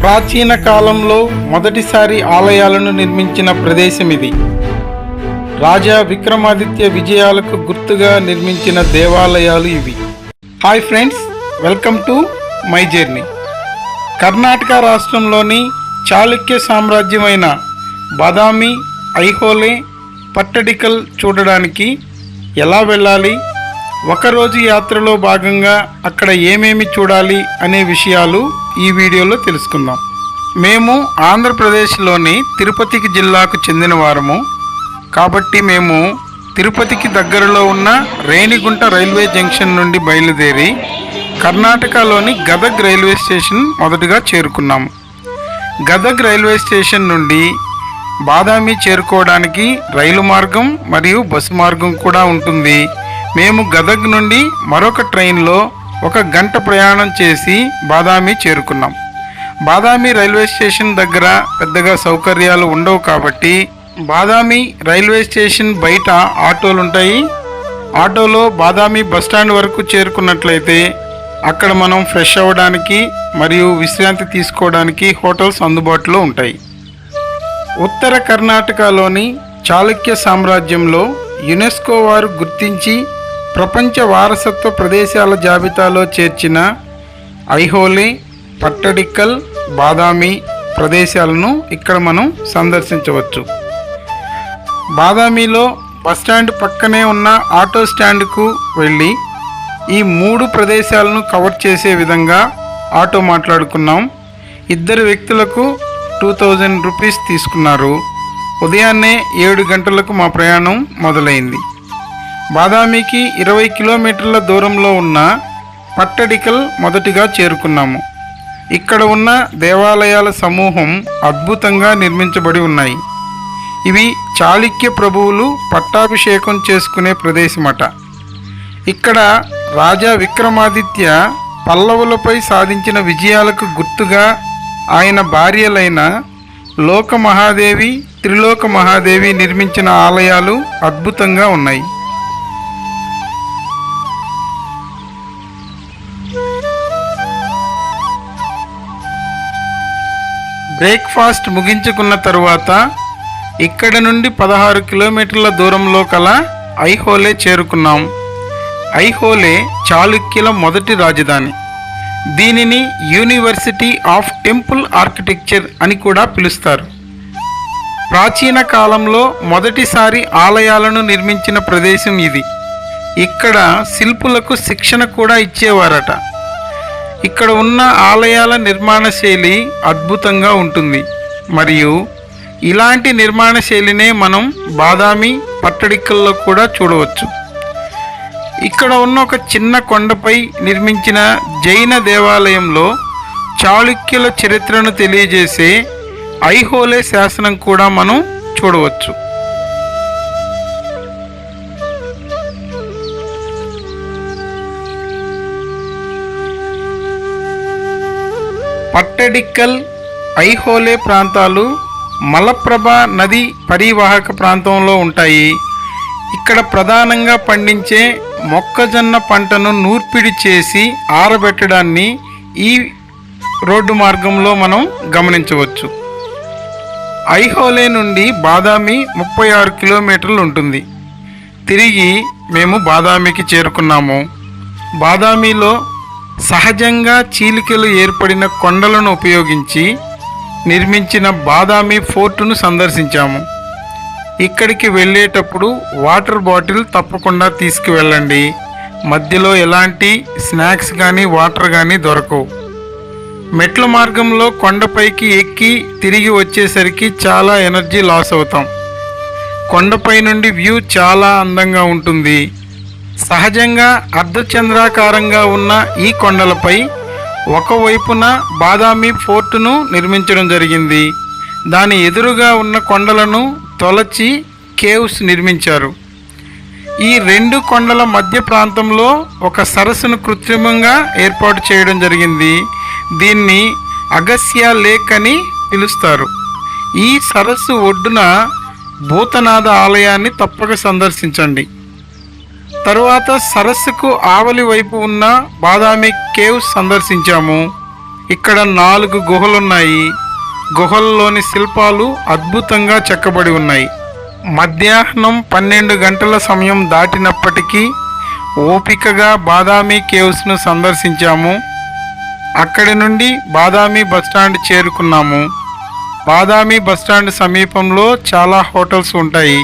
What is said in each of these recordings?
ప్రాచీన కాలంలో మొదటిసారి ఆలయాలను నిర్మించిన ప్రదేశం ఇది. రాజా విక్రమాదిత్య విజయాలకు గుర్తుగా నిర్మించిన దేవాలయాలు ఇవి. Hi friends, welcome to my journey. Karnataka రాష్ట్రంలోని చాళుక్య సామ్రాజ్యమైన బాదామి, ఐహోళే, పట్టడికల్ చూడడానికి ఎలా వెళ్ళాలి, ఒకరోజు యాత్రలో భాగంగా అక్కడ ఏమేమి చూడాలి అనే విషయాలు ఈ వీడియోలో తెలుసుకుందాం. మేము ఆంధ్రప్రదేశ్లోని తిరుపతికి జిల్లాకు చెందిన వారము కాబట్టి మేము తిరుపతికి దగ్గరలో ఉన్న రేణిగుంట రైల్వే జంక్షన్ నుండి బయలుదేరి కర్ణాటకలోని గదగ్ రైల్వే స్టేషన్ మొదటగా చేరుకున్నాము. గదగ్ రైల్వే స్టేషన్ నుండి బాదామి చేరుకోవడానికి రైలు మార్గం మరియు బస్సు మార్గం కూడా ఉంటుంది. మేము గదగ్ నుండి మరొక ట్రైన్లో 1 గంట ప్రయాణం చేసి బాదామి చేరుకున్నాం. బాదామి రైల్వే స్టేషన్ దగ్గర పెద్దగా సౌకర్యాలు ఉండవు కాబట్టి బాదామి రైల్వే స్టేషన్ బయట ఆటోలు ఉంటాయి. ఆటోలో బాదామి బస్టాండ్ వరకు చేరుకున్నట్లయితే అక్కడ మనం ఫ్రెష్ అవ్వడానికి మరియు విశ్రాంతి తీసుకోవడానికి హోటల్స్ అందుబాటులో ఉంటాయి. ఉత్తర కర్ణాటకలోని చాళుక్య సామ్రాజ్యంలో యునెస్కో వారు గుర్తించి ప్రపంచ వారసత్వ ప్రదేశాల జాబితాలో చేర్చిన ఐహోళే, పట్టడిక్కల్, బాదామి ప్రదేశాలను ఇక్కడ మనం సందర్శించవచ్చు. బాదామిలో బస్టాండ్ పక్కనే ఉన్న ఆటో స్టాండ్కు వెళ్ళి ఈ 3 ప్రదేశాలను కవర్ చేసే విధంగా ఆటో మాట్లాడుకున్నాం. 2 వ్యక్తులకు 2000 రూపీస్ తీసుకున్నారు. ఉదయాన్నే 7 గంటలకు మా ప్రయాణం మొదలైంది. బాదామికి 20 కిలోమీటర్ల దూరంలో ఉన్న పట్టడికల్ మొదటిగా చేరుకున్నాము. ఇక్కడ ఉన్న దేవాలయాల సమూహం అద్భుతంగా నిర్మించబడి ఉన్నాయి. ఇవి చాళుక్య ప్రభువులు పట్టాభిషేకం చేసుకునే ప్రదేశమట. ఇక్కడ రాజా విక్రమాదిత్య పల్లవులపై సాధించిన విజయాలకు గుర్తుగా ఆయన భార్యలైన లోక మహాదేవి, త్రిలోక మహాదేవి నిర్మించిన ఆలయాలు అద్భుతంగా ఉన్నాయి. బ్రేక్ఫాస్ట్ ముగించుకున్న తరువాత ఇక్కడ నుండి 16 కిలోమీటర్ల దూరంలో కల ఐహోళే చేరుకున్నాం. ఐహోళే చాళుక్యుల మొదటి రాజధాని. దీనిని యూనివర్సిటీ ఆఫ్ టెంపుల్ ఆర్కిటెక్చర్ అని కూడా పిలుస్తారు. ప్రాచీన కాలంలో మొదటిసారి ఆలయాలను నిర్మించిన ప్రదేశం ఇది. ఇక్కడ శిల్పులకు శిక్షణ కూడా ఇచ్చేవారట. ఇక్కడ ఉన్న ఆలయాల నిర్మాణ శైలి అద్భుతంగా ఉంటుంది మరియు ఇలాంటి నిర్మాణ శైలినే మనం బాదామి, పట్టడిక్కల్లో కూడా చూడవచ్చు. ఇక్కడ ఉన్న ఒక చిన్న కొండపై నిర్మించిన జైన దేవాలయంలో చాళుక్యుల చరిత్రను తెలియజేసే ఐహోళే శాసనం కూడా మనం చూడవచ్చు. పట్టడిక్కల్, ఐహోళే ప్రాంతాలు మలప్రభా నది పరివాహక ప్రాంతంలో ఉంటాయి. ఇక్కడ ప్రధానంగా పండించే మొక్కజొన్న పంటను నూర్పిడి చేసి ఆరబెట్టడాన్ని ఈ రోడ్డు మార్గంలో మనం గమనించవచ్చు. ఐహోళే నుండి బాదామి 36 కిలోమీటర్లు ఉంటుంది. తిరిగి మేము బాదామికి చేరుకున్నాము. బాదామిలో సహజంగా చీలికలు ఏర్పడిన కొండలను ఉపయోగించి నిర్మించిన బాదామి ఫోర్టును సందర్శించాము. ఇక్కడికి వెళ్ళేటప్పుడు వాటర్ బాటిల్ తప్పకుండా తీసుకువెళ్ళండి. మధ్యలో ఎలాంటి స్నాక్స్ కానీ వాటర్ కానీ దొరకవు. మెట్ల మార్గంలో కొండపైకి ఎక్కి తిరిగి వచ్చేసరికి చాలా ఎనర్జీ లాస్ అవుతాం. కొండపై నుండి వ్యూ చాలా అందంగా ఉంటుంది. సహజంగా అర్ధచంద్రాకారంగా ఉన్న ఈ కొండలపై ఒకవైపున బాదామి ఫోర్టును నిర్మించడం జరిగింది. దాని ఎదురుగా ఉన్న కొండలను తొలచి కేవ్స్ నిర్మించారు. ఈ 2 కొండల మధ్య ప్రాంతంలో ఒక సరస్సును కృత్రిమంగా ఏర్పాటు చేయడం జరిగింది. దీన్ని అగస్య లేక్ అని పిలుస్తారు. ఈ సరస్సు ఒడ్డున భూతనాథ ఆలయాన్ని తప్పక సందర్శించండి. తరువాత సరస్సుకు ఆవలి వైపు ఉన్న బాదామి కేవ్స్ సందర్శించాము. ఇక్కడ 4 గుహలున్నాయి. గుహల్లోని శిల్పాలు అద్భుతంగా చెక్కబడి ఉన్నాయి. మధ్యాహ్నం 12 గంటల సమయం దాటినప్పటికీ ఓపికగా బాదామి కేవ్స్ను సందర్శించాము. అక్కడి నుండి బాదామి బస్టాండ్ చేరుకున్నాము. బాదామి బస్టాండ్ సమీపంలో చాలా హోటల్స్ ఉంటాయి.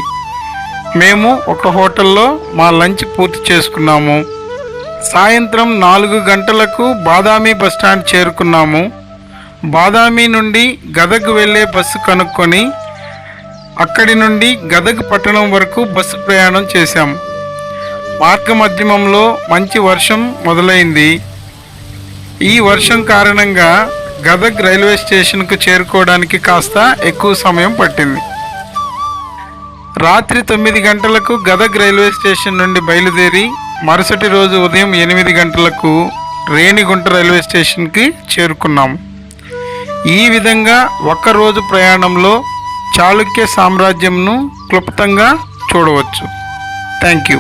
మేము ఒక హోటల్లో మా లంచ్ పూర్తి చేసుకున్నాము. సాయంత్రం 4 గంటలకు బాదామి బస్టాండ్ చేరుకున్నాము. బాదామి నుండి గదగ్ వెళ్ళే బస్సు కనుక్కొని అక్కడి నుండి గదగ్ పట్టణం వరకు బస్సు ప్రయాణం చేశాము. మార్గమధ్యమంలో మంచి వర్షం మొదలైంది. ఈ వర్షం కారణంగా గదగ్ రైల్వే స్టేషన్కు చేరుకోవడానికి కాస్త ఎక్కువ సమయం పట్టింది. రాత్రి 9 గంటలకు గదగ్ రైల్వే స్టేషన్ నుండి బయలుదేరి మరుసటి రోజు ఉదయం 8 గంటలకు రేణిగుంట రైల్వే స్టేషన్కి చేరుకున్నాము. ఈ విధంగా ఒక్కరోజు ప్రయాణంలో చాళుక్య సామ్రాజ్యంను క్లుప్తంగా చూడవచ్చు. Thank you.